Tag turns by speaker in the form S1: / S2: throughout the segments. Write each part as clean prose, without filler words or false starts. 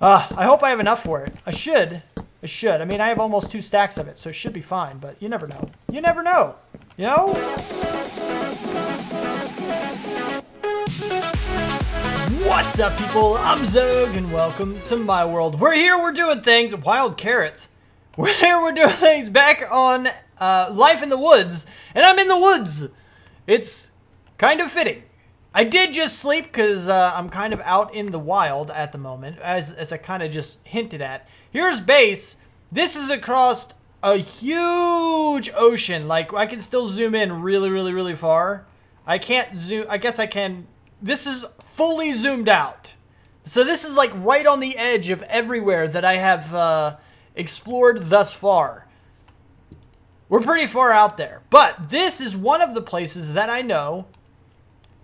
S1: I hope I have enough for it. I should. I mean, I have almost 2 stacks of it, so it should be fine, but you never know. You never know. You know? What's up, people? I'm Xogue, and welcome to my world. We're here, we're doing things. Wild carrots. We're here, we're doing things back on Life in the Woods, and I'm in the woods. It's kind of fitting. I did just sleep because I'm kind of out in the wild at the moment, as I kind of just hinted at. Here's base. This is across a huge ocean. Like, I can still zoom in really far. I can't zoom. I guess I can. This is fully zoomed out. So this is like right on the edge of everywhere that I have explored thus far. We're pretty far out there. But this is one of the places that I know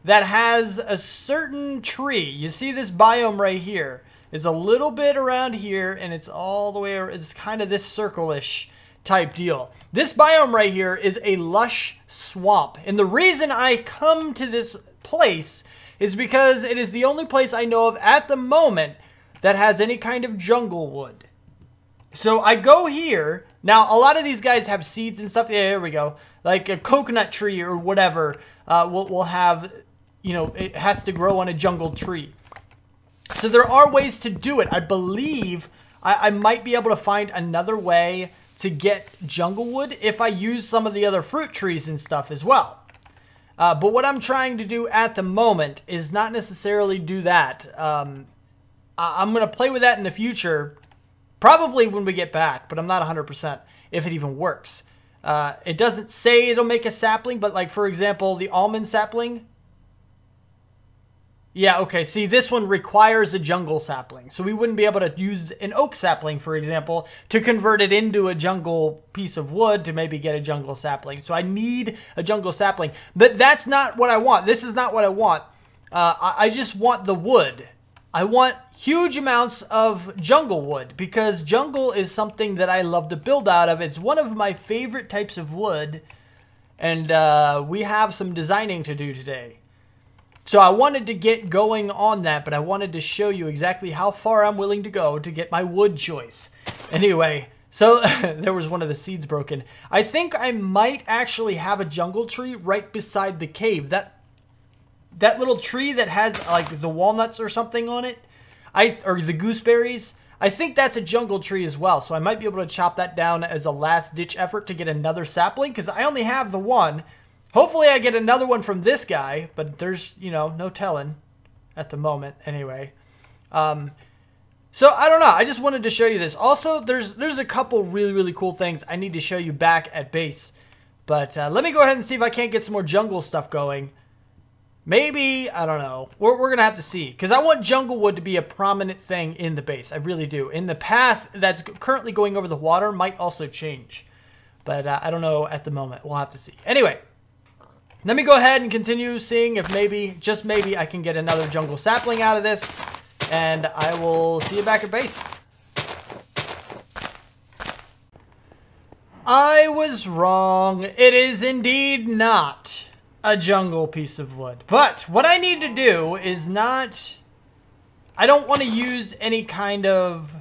S1: that has a certain tree. You see this biome right here is a little bit around here, and it's all the way around. It's kind of this circle-ish type deal. This biome right here is a lush swamp. And the reason I come to this place is because it is the only place I know of at the moment that has any kind of jungle wood. So I go here. Now, a lot of these guys have seeds and stuff. Yeah, here we go. Like a coconut tree or whatever will have, you know, it has to grow on a jungle tree. So there are ways to do it. I believe I might be able to find another way to get jungle wood if I use some of the other fruit trees and stuff as well. But what I'm trying to do at the moment is not necessarily do that. I'm going to play with that in the future, probably when we get back, but I'm not 100% if it even works. It doesn't say it'll make a sapling, but like, for example, the almond sapling. Yeah, okay, see, this one requires a jungle sapling. So we wouldn't be able to use an oak sapling, for example, to convert it into a jungle piece of wood to maybe get a jungle sapling. So I need a jungle sapling. But that's not what I want. This is not what I want. I just want the wood. I want huge amounts of jungle wood because jungle is something that I love to build out of. It's one of my favorite types of wood. And we have some designing to do today. So I wanted to get going on that, but I wanted to show you exactly how far I'm willing to go to get my wood choice. Anyway, so there was one of the seeds broken. I think I might actually have a jungle tree right beside the cave. That little tree that has like the walnuts or something on it, or the gooseberries. I think that's a jungle tree as well. So I might be able to chop that down as a last ditch effort to get another sapling because I only have the one. Hopefully I get another one from this guy, but there's, you know, no telling at the moment anyway. So I don't know. I just wanted to show you this. Also, there's a couple really cool things I need to show you back at base. But let me go ahead and see if I can't get some more jungle stuff going. Maybe, I don't know. We're going to have to see. Because I want jungle wood to be a prominent thing in the base. I really do. And the path that's currently going over the water might also change. But I don't know at the moment. We'll have to see. Anyway. Let me go ahead and continue seeing if maybe, just maybe, I can get another jungle sapling out of this. And I will see you back at base. I was wrong. It is indeed not a jungle piece of wood. But what I need to do is not... I don't want to use any kind of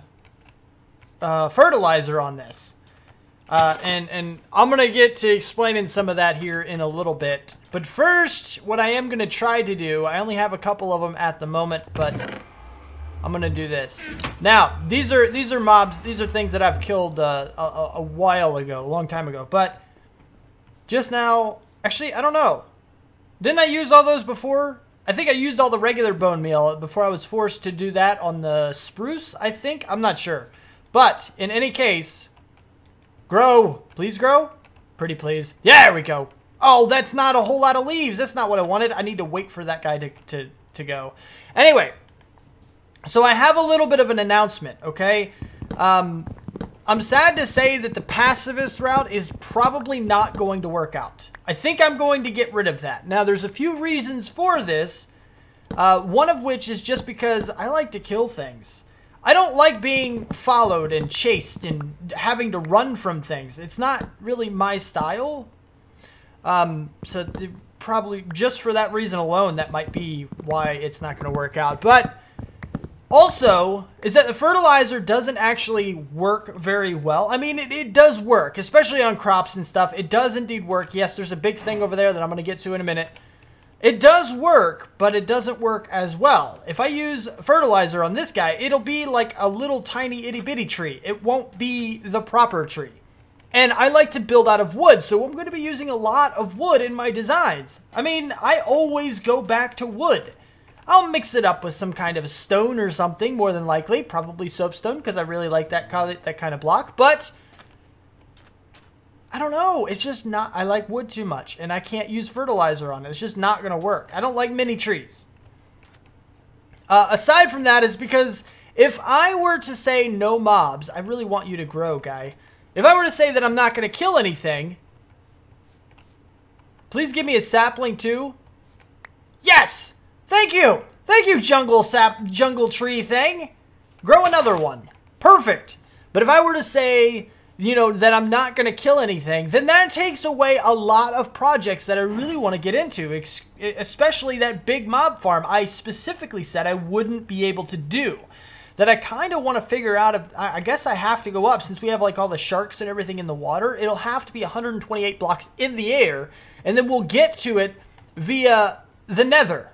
S1: fertilizer on this. And I'm going to get to explaining some of that here in a little bit. But first, what I am going to try to do, I only have a couple of them at the moment, but I'm going to do this. Now, these are mobs. These are things that I've killed a while ago, a long time ago. But just now, actually, I don't know. Didn't I use all those before? I think I used all the regular bone meal before I was forced to do that on the spruce, I think. I'm not sure. But in any case... Grow. Please grow. Pretty please. Yeah, there we go. Oh, that's not a whole lot of leaves. That's not what I wanted. I need to wait for that guy to go. Anyway, so I have a little bit of an announcement, okay? I'm sad to say that the pacifist route is probably not going to work out. I think I'm going to get rid of that. Now, there's a few reasons for this. One of which is just because I like to kill things. I don't like being followed and chased and having to run from things. It's not really my style. So probably just for that reason alone, that might be why it's not going to work out. But Also, is that the fertilizer doesn't actually work very well. I mean, it does work, especially on crops and stuff. It does indeed work. Yes, there's a big thing over there that I'm going to get to in a minute. It does work, but it doesn't work as well. If I use fertilizer on this guy, it'll be like a little tiny itty-bitty tree. It won't be the proper tree. And I like to build out of wood, so I'm going to be using a lot of wood in my designs. I mean, I always go back to wood. I'll mix it up with some kind of stone or something, more than likely. Probably soapstone, because I really like that kind of block. But, I don't know. It's just not... I like wood too much, and I can't use fertilizer on it. It's just not going to work. I don't like mini trees. Aside from that is because if I were to say no mobs, I really want you to grow, guy. If I were to say that I'm not going to kill anything, please give me a sapling too. Yes! Thank you! Thank you, jungle tree thing! Grow another one. Perfect. But if I were to say, you know, that I'm not going to kill anything, then that takes away a lot of projects that I really want to get into, especially that big mob farm I specifically said I wouldn't be able to do. That I kind of want to figure out if, I guess I have to go up, since we have like all the sharks and everything in the water, it'll have to be 128 blocks in the air, and then we'll get to it via the nether.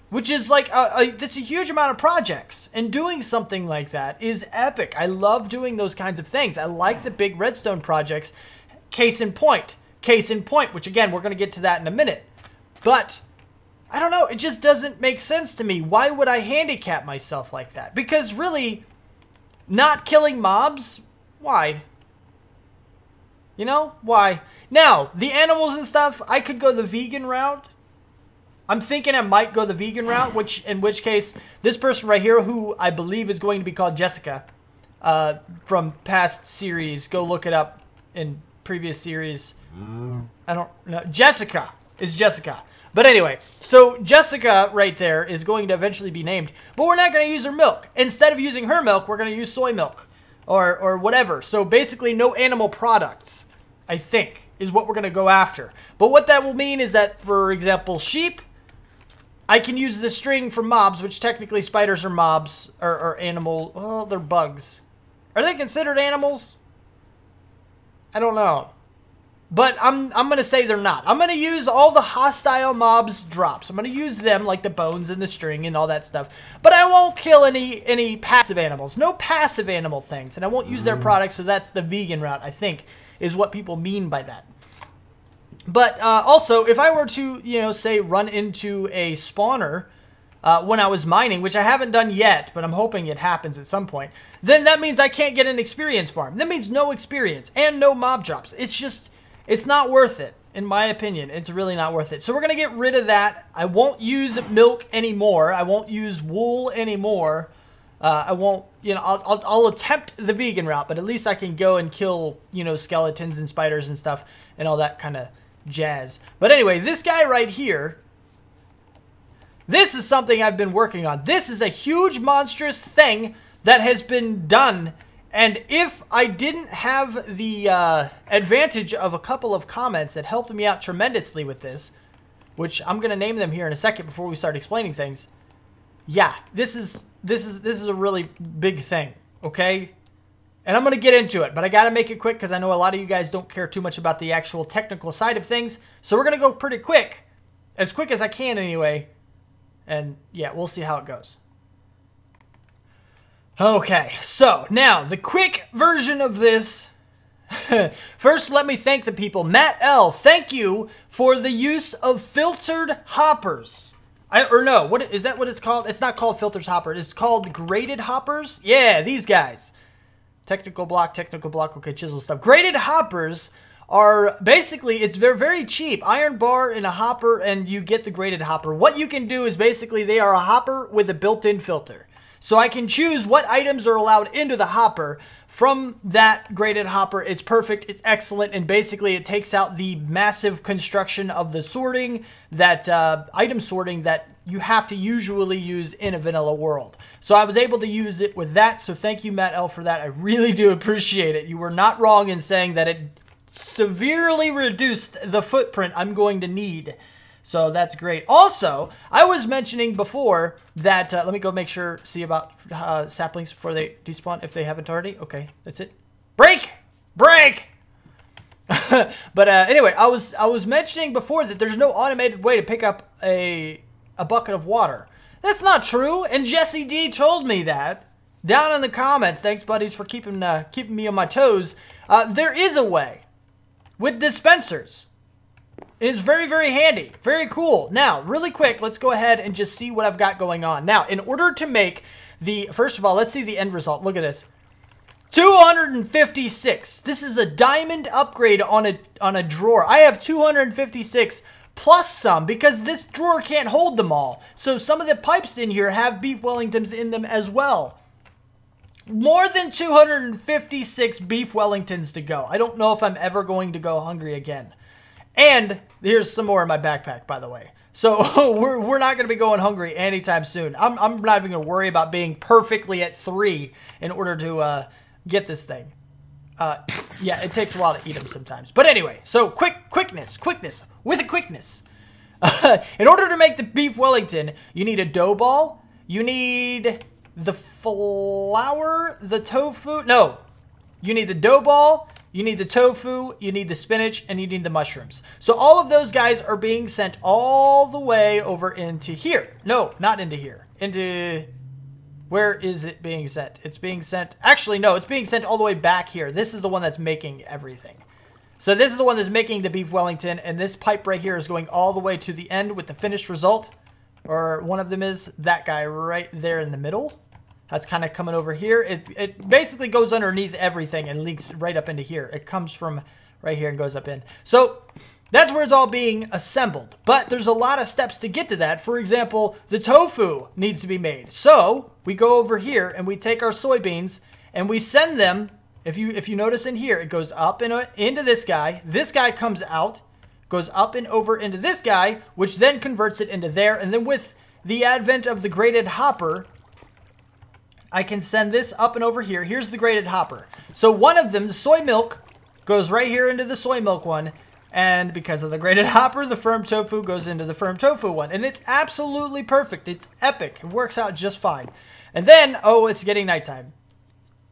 S1: Which is like, that's a huge amount of projects. And doing something like that is epic. I love doing those kinds of things. I like the big redstone projects. Case in point. Case in point, which again, we're going to get to that in a minute. But, I don't know, it just doesn't make sense to me. Why would I handicap myself like that? Because really, not killing mobs, why? You know, why? Now, the animals and stuff, I could go the vegan route. I'm thinking I might go the vegan route, in which case, this person right here, who I believe is going to be called Jessica, from past series, go look it up in previous series. I don't know. Jessica is Jessica. But anyway, so Jessica right there is going to eventually be named, but we're not going to use her milk. Instead of using her milk, we're going to use soy milk or whatever. So basically no animal products, I think, is what we're going to go after. But what that will mean is that, for example, sheep, I can use the string for mobs, which technically spiders are mobs, or animal, well, they're bugs. Are they considered animals? I don't know. But I'm going to say they're not. I'm going to use all the hostile mobs drops. I'm going to use them, like the bones and the string and all that stuff. But I won't kill any passive animals. No passive animal things. And I won't use their products, so that's the vegan route, I think, is what people mean by that. But also, if I were to, you know, say run into a spawner when I was mining, which I haven't done yet, but I'm hoping it happens at some point, then that means I can't get an experience farm. That means no experience and no mob drops. It's just, it's not worth it, in my opinion. It's really not worth it. So we're going to get rid of that. I won't use milk anymore. I won't use wool anymore. I won't, you know, I'll attempt the vegan route, but at least I can go and kill, you know, skeletons and spiders and stuff and all that kind of jazz. But anyway, this guy right here, this is something I've been working on. This is a huge monstrous thing that has been done, and if I didn't have the advantage of a couple of comments that helped me out tremendously with this, which I'm gonna name them here in a second before we start explaining things. Yeah, this is a really big thing, okay? And I'm going to get into it, but I got to make it quick because I know a lot of you guys don't care too much about the actual technical side of things. So we're going to go pretty quick. As quick as I can anyway. And yeah, we'll see how it goes. Okay, so now the quick version of this. First, let me thank the people. Matt L., thank you for the use of filtered hoppers. What is that what it's called? It's not called filters hopper. It's called graded hoppers. Yeah, these guys. Technical block, okay, chisel stuff. Graded hoppers are basically, they're very cheap. Iron bar in a hopper and you get the graded hopper. What you can do is basically they are a hopper with a built-in filter. So I can choose what items are allowed into the hopper from that graded hopper. It's perfect, it's excellent, and basically it takes out the massive construction of the sorting, that item sorting that you have to usually use in a vanilla world. So I was able to use it with that, so thank you, Matt L., for that. I really do appreciate it. You were not wrong in saying that it severely reduced the footprint I'm going to need. So that's great. Also, I was mentioning before that, let me go make sure, see about saplings before they despawn, if they haven't already. Okay, that's it. Break! Break! But anyway, I was mentioning before that there's no automated way to pick up a bucket of water. That's not true, and Jesse D told me that down in the comments. Thanks, buddies, for keeping me on my toes. There is a way with dispensers. It's very, very handy. Very cool. Now, really quick, let's go ahead and just see what I've got going on. Now, in order to make the, first of all, let's see the end result. Look at this. 256. This is a diamond upgrade on a drawer. I have 256 plus some because this drawer can't hold them all. So some of the pipes in here have beef Wellingtons in them as well. More than 256 beef Wellingtons to go. I don't know if I'm ever going to go hungry again. And here's some more in my backpack, by the way. So we're not going to be going hungry anytime soon. I'm not even going to worry about being perfectly at 3 in order to get this thing. Yeah, it takes a while to eat them sometimes. But anyway, so quickness, with a quickness. In order to make the beef Wellington, you need a dough ball. You need the flour, the tofu. No, you need the dough ball. You need the tofu, you need the spinach, and you need the mushrooms. So all of those guys are being sent all the way over into here. No, not into here. Into... Where is it being sent? It's being sent... Actually, no, it's being sent all the way back here. This is the one that's making everything. So this is the one that's making the beef Wellington, and this pipe right here is going all the way to the end with the finished result. Or one of them is that guy right there in the middle. That's kind of coming over here. It basically goes underneath everything and leaks right up into here. It comes from right here and goes up in. So that's where it's all being assembled. But there's a lot of steps to get to that. For example, the tofu needs to be made. So we go over here and we take our soybeans and we send them. If you notice in here, it goes up and into this guy. This guy comes out, goes up and over into this guy, which then converts it into there. And then with the advent of the grated hopper, I can send this up and over here. Here's the grated hopper. So one of them, the soy milk, goes right here into the soy milk one. And because of the grated hopper, the firm tofu goes into the firm tofu one. And it's absolutely perfect. It's epic. It works out just fine. And then, oh, it's getting nighttime.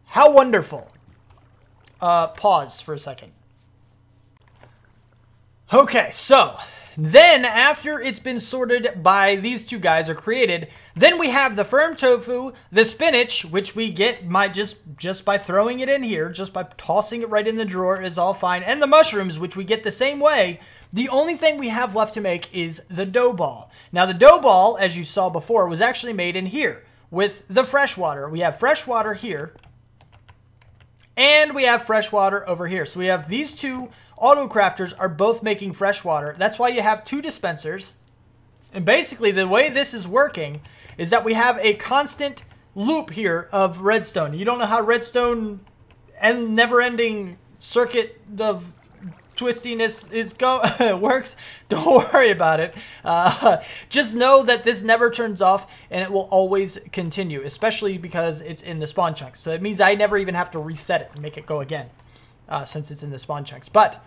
S1: How wonderful. Pause for a second. Okay, so then after it's been sorted by these two guys or created, then we have the firm tofu, the spinach, which we get just by throwing it in here, just by tossing it right in the drawer is all fine, and the mushrooms, which we get the same way. The only thing we have left to make is the dough ball. Now the dough ball, as you saw before, was actually made in here with the fresh water. We have fresh water here, and we have fresh water over here. So we have these two auto crafters are both making fresh water. That's why you have two dispensers. And basically the way this is working is that we have a constant loop here of redstone. You don't know how redstone and never-ending circuit of twistiness works? Don't worry about it. Just know that this never turns off and it will always continue, especially because it's in the spawn chunks. So it means I never even have to reset it and make it go again. Since it's in the spawn chunks. But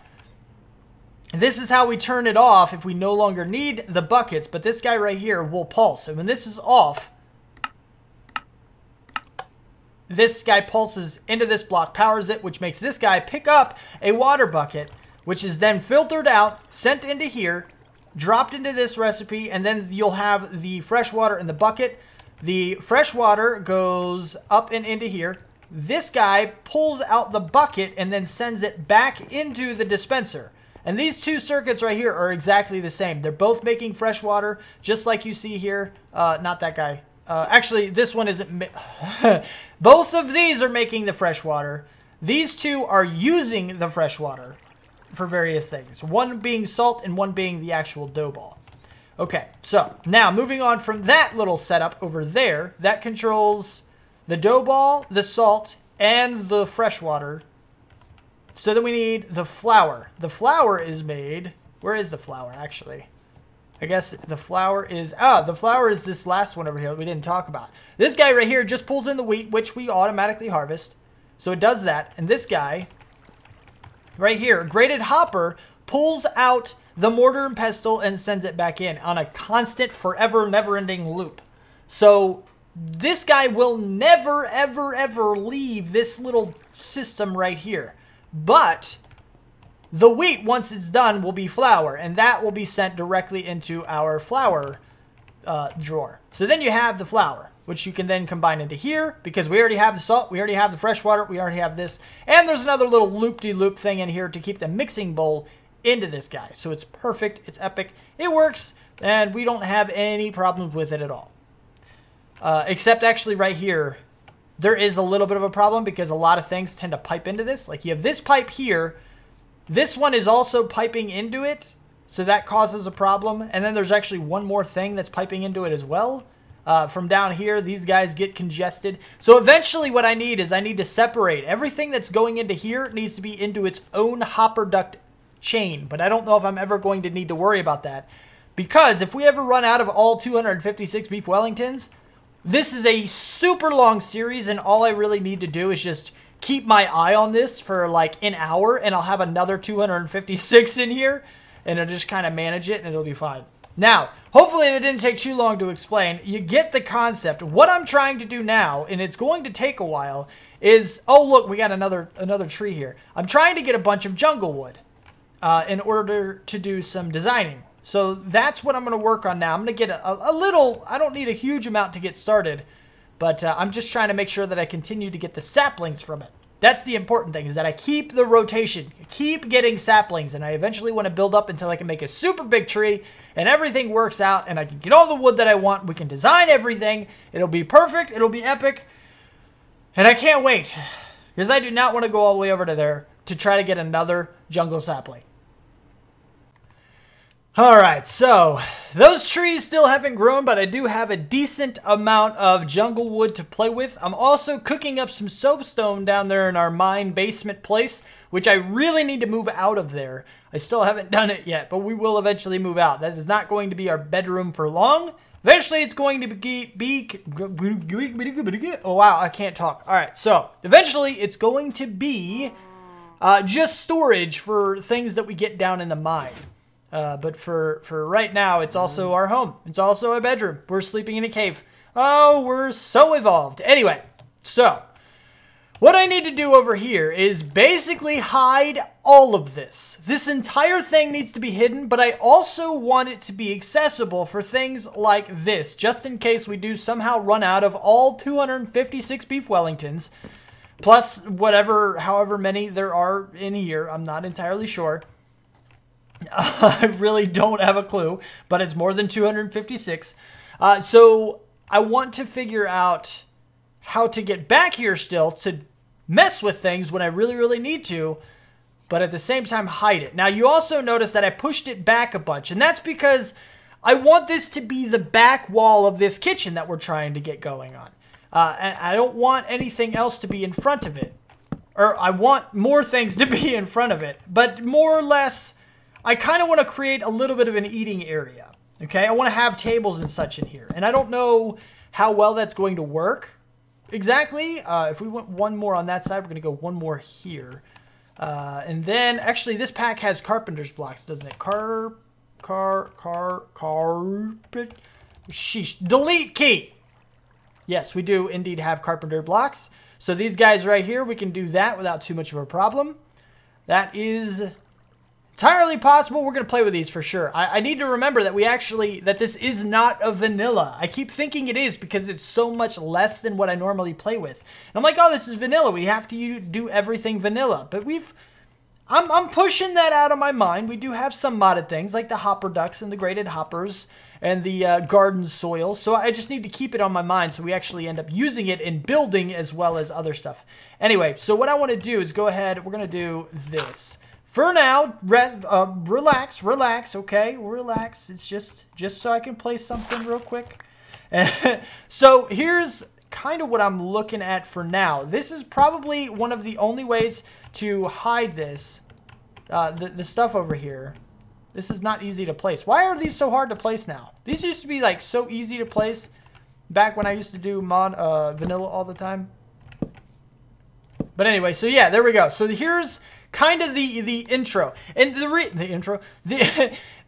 S1: this is how we turn it off if we no longer need the buckets. But this guy right here will pulse. And when this is off, this guy pulses into this block, powers it, which makes this guy pick up a water bucket, which is then filtered out, sent into here, dropped into this recipe, and then you'll have the fresh water in the bucket. The fresh water goes up and into here. This guy pulls out the bucket and then sends it back into the dispenser. And these two circuits right here are exactly the same. They're both making fresh water, just like you see here. Not that guy. Actually, this one isn't. Both of these are making the fresh water. These two are using the fresh water for various things. One being salt and one being the actual dough ball. Okay, so now moving on from that little setup over there, that controls the dough ball, the salt, and the fresh water. So then we need the flour. The flour is made... Where is the flour, actually? I guess the flour is... the flour is this last one over here that we didn't talk about. This guy right here just pulls in the wheat, which we automatically harvest. So it does that. And this guy right here, grated hopper, pulls out the mortar and pestle and sends it back in on a constant, forever, never-ending loop. So this guy will never, ever, ever leave this little system right here. But the wheat, once it's done, will be flour, and that will be sent directly into our flour drawer. So then you have the flour, which you can then combine into here, because we already have the salt, we already have the fresh water, we already have this, and there's another little loop-de-loop thing in here to keep the mixing bowl into this guy. So it's perfect, it's epic, it works, and we don't have any problems with it at all. Except actually right here, there is a little bit of a problem because a lot of things tend to pipe into this. Like you have this pipe here, this one is also piping into it, so that causes a problem. And then there's actually one more thing that's piping into it as well. From down here, these guys get congested. So eventually what I need is I need to separate. Everything that's going into here needs to be into its own hopper duct chain. But I don't know if I'm ever going to need to worry about that. Because if we ever run out of all 256 beef Wellingtons, this is a super long series, and all I really need to do is just keep my eye on this for like an hour, and I'll have another 256 in here, and I'll just kind of manage it, and it'll be fine. Now, hopefully it didn't take too long to explain. You get the concept. What I'm trying to do now, and it's going to take a while, is, oh look, we got another tree here. I'm trying to get a bunch of jungle wood in order to do some designing. So that's what I'm going to work on now. I'm going to get a little, I don't need a huge amount to get started, but I'm just trying to make sure that I continue to get the saplings from it. That's the important thing, is that I keep the rotation, keep getting saplings, and I eventually want to build up until I can make a super big tree, and everything works out, and I can get all the wood that I want. We can design everything. It'll be perfect. It'll be epic, and I can't wait, because I do not want to go all the way over to there to try to get another jungle sapling. Alright, so those trees still haven't grown, but I do have a decent amount of jungle wood to play with. I'm also cooking up some soapstone down there in our mine basement place, which I really need to move out of there. I still haven't done it yet, but we will eventually move out. That is not going to be our bedroom for long. Eventually, it's going to be oh wow, I can't talk. Alright, so eventually it's going to be just storage for things that we get down in the mine. But for right now, it's also our home. It's also a bedroom. We're sleeping in a cave. Oh, we're so evolved. Anyway, so what I need to do over here is basically hide all of this. This entire thing needs to be hidden, but I also want it to be accessible for things like this, just in case we do somehow run out of all 256 beef Wellingtons, plus whatever, however many there are in here. I'm not entirely sure. I really don't have a clue, but it's more than 256. So I want to figure out how to get back here still to mess with things when I really, really need to, but at the same time hide it. Now, you also notice that I pushed it back a bunch, and that's because I want this to be the back wall of this kitchen that we're trying to get going on. And I don't want anything else to be in front of it. Or I want more things to be in front of it, but more or less, I kind of want to create a little bit of an eating area, okay? I want to have tables and such in here, and I don't know how well that's going to work exactly. If we went one more on that side, we're going to go one more here. And then, actually, this pack has carpenter's blocks, doesn't it? Sheesh. Delete key. Yes, we do indeed have carpenter blocks. So these guys right here, we can do that without too much of a problem. That is entirely possible. We're going to play with these for sure. I need to remember that that this is not a vanilla. I keep thinking it is because it's so much less than what I normally play with. And I'm like, oh, this is vanilla. We have to do everything vanilla. But I'm pushing that out of my mind. We do have some modded things like the hopper ducks and the graded hoppers and the garden soil. So I just need to keep it on my mind so we actually end up using it in building as well as other stuff. Anyway, so what I want to do is go ahead. We're going to do this. For now, relax, okay? Relax. It's just so I can play something real quick. So here's kind of what I'm looking at for now. This is probably one of the only ways to hide this, the stuff over here. This is not easy to place. Why are these so hard to place now? These used to be like so easy to place back when I used to do vanilla all the time. But anyway, so yeah, there we go. So here's kind of the intro. And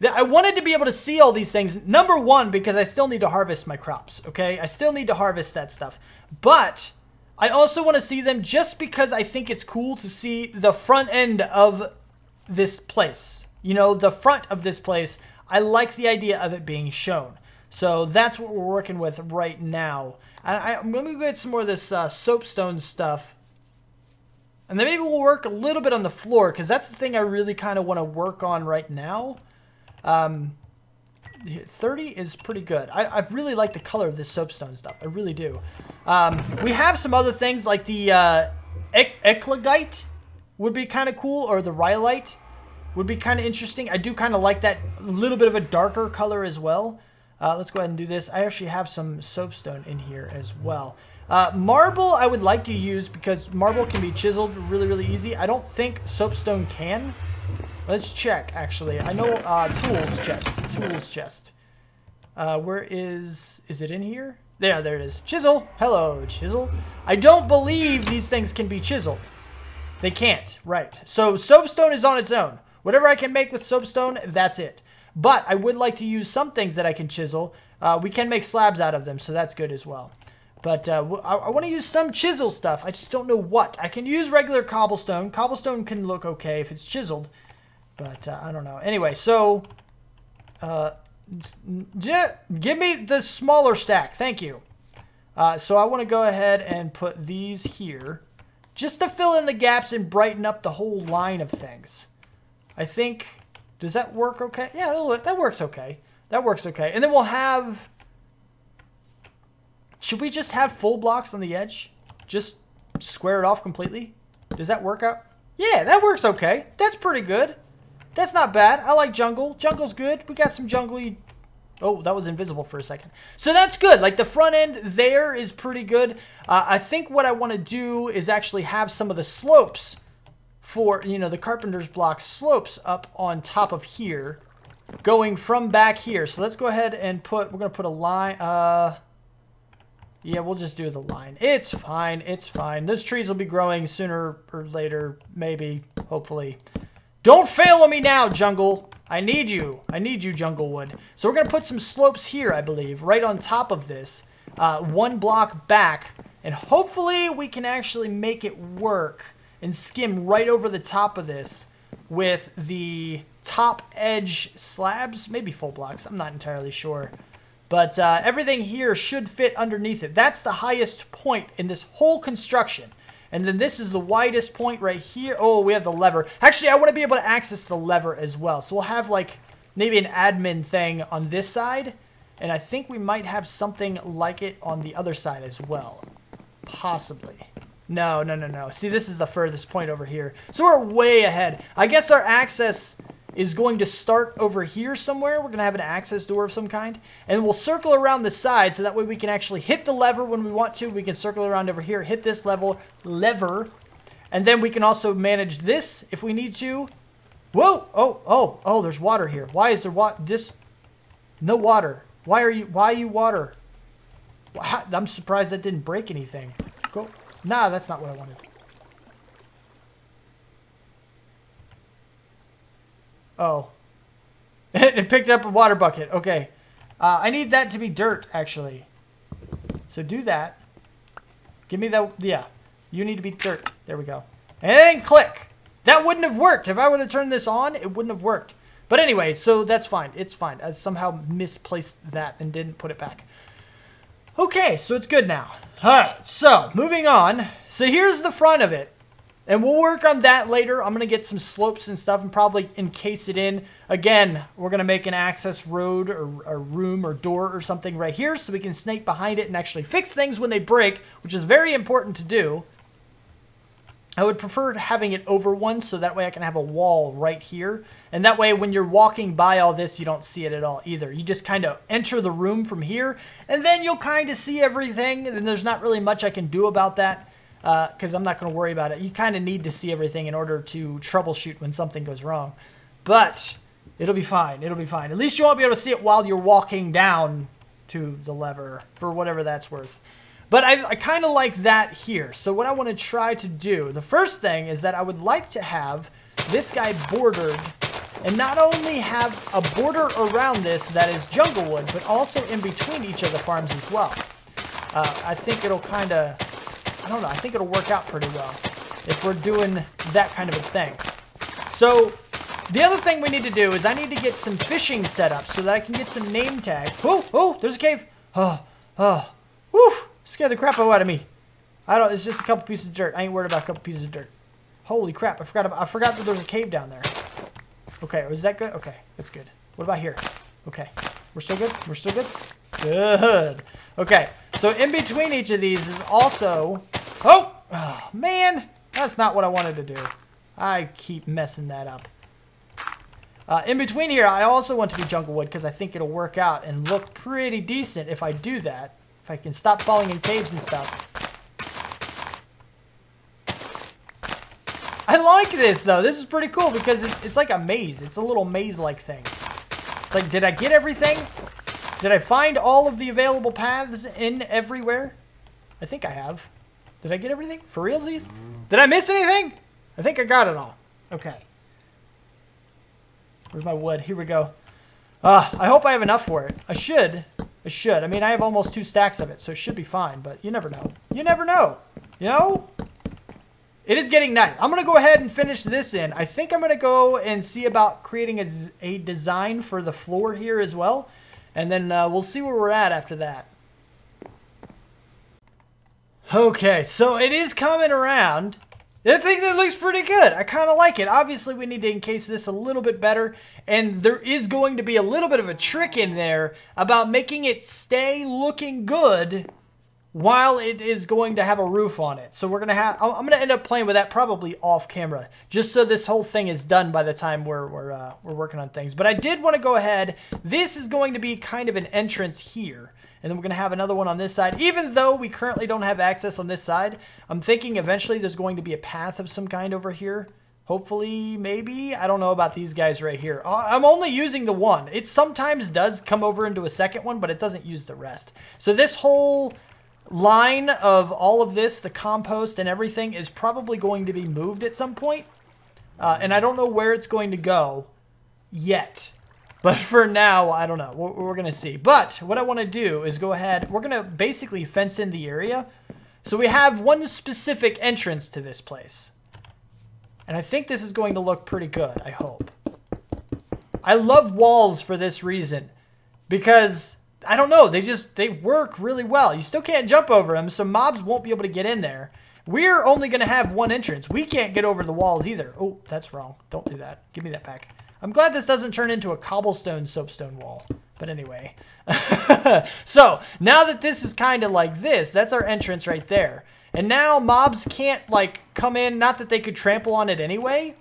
S1: I wanted to be able to see all these things. Number one, because I still need to harvest my crops, okay? I still need to harvest that stuff. But I also want to see them just because I think it's cool to see the front end of this place. You know, the front of this place, I like the idea of it being shown. So that's what we're working with right now. I'm going to get some more of this soapstone stuff. And then maybe we'll work a little bit on the floor, because that's the thing I really kind of want to work on right now. 30 is pretty good. I really like the color of this soapstone stuff. I really do. We have some other things like the eclogite would be kind of cool, or the rhyolite would be kind of interesting. I do kind of like that little bit of a darker color as well. Let's go ahead and do this. I actually have some soapstone in here as well. Marble I would like to use because marble can be chiseled really, really easy. I don't think soapstone can. Let's check, actually. I know tools chest. Where is it in here? There it is. Chisel. Hello, chisel. I don't believe these things can be chiseled. They can't, right. So soapstone is on its own. Whatever I can make with soapstone, that's it. But I would like to use some things that I can chisel. We can make slabs out of them, so that's good as well. But I want to use some chisel stuff. I just don't know what. I can use regular cobblestone. Cobblestone can look okay if it's chiseled. But I don't know. Anyway, so give me the smaller stack. Thank you. So I want to go ahead and put these here just to fill in the gaps and brighten up the whole line of things. I think, does that work okay? Yeah, that works okay. That works okay. And then we'll have... Should we just have full blocks on the edge? Just square it off completely? Does that work out? Yeah, that works okay. That's pretty good. That's not bad. I like jungle. Jungle's good. We got some jungly... Oh, that was invisible for a second. So that's good. Like the front end there is pretty good. I think what I want to do is actually have some of the slopes for, you know, the carpenter's block slopes up on top of here, going from back here. So let's go ahead and we're going to put a line... Yeah, we'll just do the line. It's fine. It's fine. Those trees will be growing sooner or later, maybe, hopefully. Don't fail on me now, jungle. I need you. I need you, Junglewood. So we're going to put some slopes here, I believe, right on top of this. One block back. And hopefully we can actually make it work and skim right over the top of this with the top edge slabs. Maybe full blocks. I'm not entirely sure. But everything here should fit underneath it. That's the highest point in this whole construction. And then this is the widest point right here. Oh, we have the lever. Actually, I want to be able to access the lever as well. So we'll have like maybe an admin thing on this side. And I think we might have something like it on the other side as well. Possibly. No. See, this is the furthest point over here. So we're way ahead. I guess our access is going to start over here somewhere. We're going to have an access door of some kind. And we'll circle around the side so that way we can actually hit the lever when we want to. We can circle around over here, hit this lever. And then we can also manage this if we need to. Whoa! Oh, there's water here. Why is there no water? Why are you water? I'm surprised that didn't break anything. Go. Nah, that's not what I wanted. Oh. It picked up a water bucket. Okay. I need that to be dirt, actually. So do that. Give me that. Yeah. You need to be dirt. There we go. And click. That wouldn't have worked. If I would have turned this on, it wouldn't have worked. But anyway, so that's fine. It's fine. I somehow misplaced that and didn't put it back. Okay, so it's good now. All right, so moving on. So here's the front of it. And we'll work on that later. I'm going to get some slopes and stuff and probably encase it in. Again, we're going to make an access road or a room or door or something right here so we can snake behind it and actually fix things when they break, which is very important to do. I would prefer having it over one so that way I can have a wall right here. And that way when you're walking by all this, you don't see it at all either. You just kind of enter the room from here and then you'll kind of see everything. And there's not really much I can do about that. Because I'm not going to worry about it. You kind of need to see everything in order to troubleshoot when something goes wrong. But it'll be fine. It'll be fine. At least you won't be able to see it while you're walking down to the lever for whatever that's worth. But I kind of like that here. So what I want to try to do, the first thing is that I would like to have this guy bordered, and not only have a border around this that is jungle wood, but also in between each of the farms as well. I think it'll kind of, I don't know, I think it'll work out pretty well if we're doing that kind of a thing. So the other thing we need to do is I need to get some fishing set up so that I can get some name tags. Oh, there's a cave. Whew, scared the crap out of me. It's just a couple pieces of dirt. I ain't worried about a couple pieces of dirt. Holy crap, I forgot that there's a cave down there. Okay, was that good? Okay, that's good. What about here? Okay, we're still good? We're still good? Good. Okay, so in between each of these is also... Oh, man, that's not what I wanted to do. I keep messing that up. In between here, I also want to be jungle wood because I think it'll work out and look pretty decent if I do that. If I can stop falling in caves and stuff. I like this, though. This is pretty cool because it's like a maze. It's a little maze-like thing. It's like, did I get everything? Did I find all of the available paths in everywhere? I think I have. Did I get everything? For realsies? Did I miss anything? I think I got it all. Okay. Where's my wood? Here we go. I hope I have enough for it. I should. I mean, I have almost 2 stacks of it, so it should be fine, but you never know. You never know. You know? It is getting night. I'm going to go ahead and finish this in. I think I'm going to go and see about creating a design for the floor here as well. And then we'll see where we're at after that. Okay, so it is coming around. I think that looks pretty good. I kind of like it. Obviously, we need to encase this a little bit better. And there is going to be a little bit of a trick in there about making it stay looking good while it is going to have a roof on it. So I'm going to end up playing with that probably off camera, just so this whole thing is done by the time we're working on things. But I did want to go ahead. This is going to be kind of an entrance here. And then we're going to have another one on this side. Even though we currently don't have access on this side, I'm thinking eventually there's going to be a path of some kind over here. Hopefully, maybe. I don't know about these guys right here. I'm only using the one. It sometimes does come over into a second one, but it doesn't use the rest. So this whole line of all of this, the compost and everything, is probably going to be moved at some point. And I don't know where it's going to go yet. But for now, I don't know. We're going to see. But what I want to do is go ahead. We're going to basically fence in the area. So we have one specific entrance to this place. And I think this is going to look pretty good, I hope. I love walls for this reason. Because, I don't know, they work really well. You still can't jump over them, so mobs won't be able to get in there. We're only going to have one entrance. We can't get over the walls either. Oh, that's wrong. Don't do that. Give me that back. I'm glad this doesn't turn into a cobblestone soapstone wall. But anyway. So, now that this is kind of like this, that's our entrance right there. And now mobs can't, like, come in. Not that they could trample on it anyway.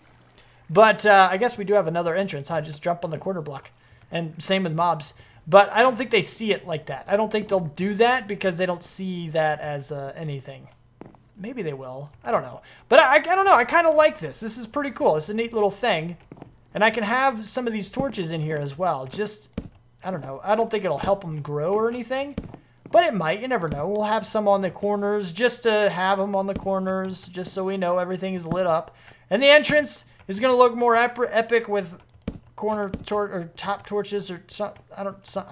S1: But I guess we do have another entrance, huh? Just jump on the corner block. And same with mobs. But I don't think they see it like that. I don't think they'll do that because they don't see that as anything. Maybe they will. I don't know. But I don't know. I kind of like this. This is pretty cool. It's a neat little thing. And I can have some of these torches in here as well. Just, I don't know. I don't think it'll help them grow or anything. But it might. You never know. We'll have some on the corners just to have them on the corners. Just so we know everything is lit up. And the entrance is going to look more epic with corner or top torches or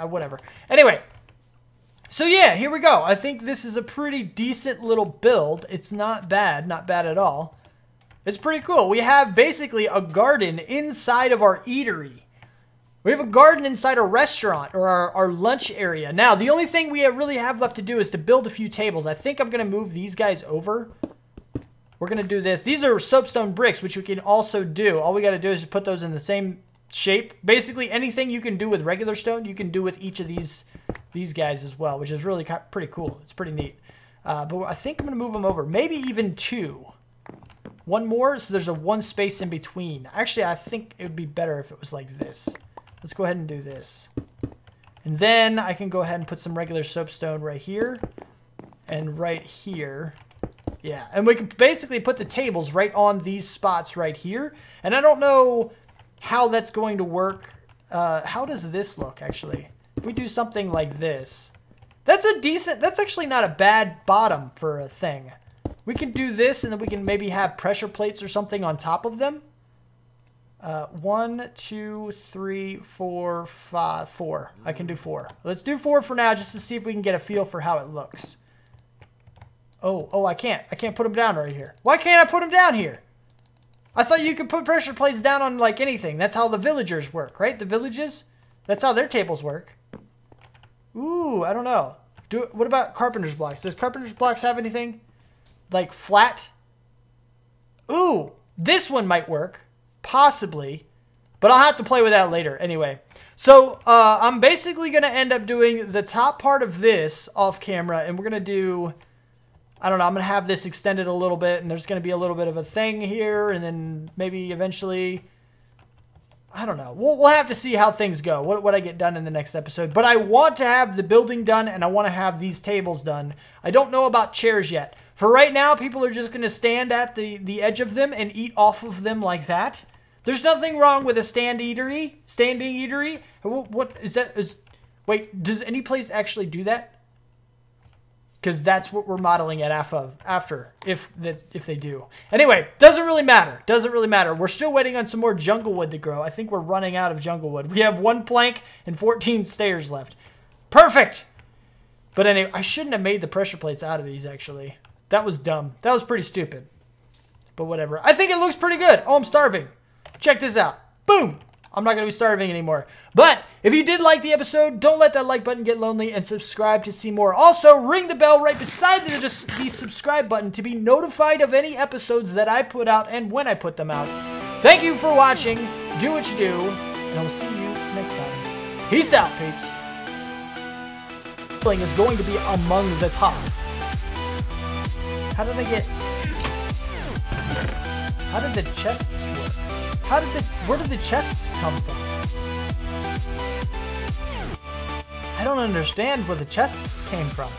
S1: whatever. Anyway. So yeah, here we go. I think this is a pretty decent little build. It's not bad. Not bad at all. It's pretty cool. We have basically a garden inside of our eatery. We have a garden inside a restaurant or our lunch area. Now, the only thing we really have left to do is to build a few tables. I think I'm going to move these guys over. We're going to do this. These are soapstone bricks, which we can also do. All we got to do is put those in the same shape. Basically, anything you can do with regular stone, you can do with each of these guys as well, which is really pretty cool. It's pretty neat. But I think I'm going to move them over. Maybe even 2. One more, so there's one space in between. Actually, I think it would be better if it was like this. Let's go ahead and do this. And then I can go ahead and put some regular soapstone right here. And right here. Yeah, and we can basically put the tables right on these spots right here. And I don't know how that's going to work. How does this look, actually? If we do something like this, That's a decent, that's actually not a bad bottom for a thing. We can do this, and then we can maybe have pressure plates or something on top of them. 1, 2, 3, 4, 5, 4. I can do 4. Let's do 4 for now, just to see if we can get a feel for how it looks. Oh, I can't. I can't put them down right here. Why can't I put them down here? I thought you could put pressure plates down on, like, anything. That's how the villagers work, right? The villages? That's how their tables work. Ooh, I don't know. What about carpenter's blocks? Does carpenter's blocks have anything? Like, flat? Ooh, this one might work. Possibly. But I'll have to play with that later. Anyway. So, I'm basically going to end up doing the top part of this off camera. And we're going to do... I don't know, I'm going to have this extended a little bit, and there's going to be a little bit of a thing here, and then maybe eventually, I don't know. We'll have to see how things go, what I get done in the next episode. But I want to have the building done, and I want to have these tables done. I don't know about chairs yet. For right now, people are just going to stand at the edge of them and eat off of them like that. There's nothing wrong with a standing eatery. What is that? Wait, does any place actually do that? Because that's what we're modeling it after, if they do. Anyway, doesn't really matter. Doesn't really matter. We're still waiting on some more jungle wood to grow. I think we're running out of jungle wood. We have 1 plank and 14 stairs left. Perfect! But anyway, I shouldn't have made the pressure plates out of these, actually. That was dumb. That was pretty stupid. But whatever. I think it looks pretty good. Oh, I'm starving. Check this out. Boom! I'm not going to be starving anymore. But if you did like the episode, don't let that like button get lonely, and subscribe to see more. Also, ring the bell right beside the subscribe button to be notified of any episodes that I put out and when I put them out. Thank you for watching. Do what you do, and I'll see you next time. Peace out, peeps. Is going to be among the top. How did the chests work? Where did the chests come from? I don't understand where the chests came from.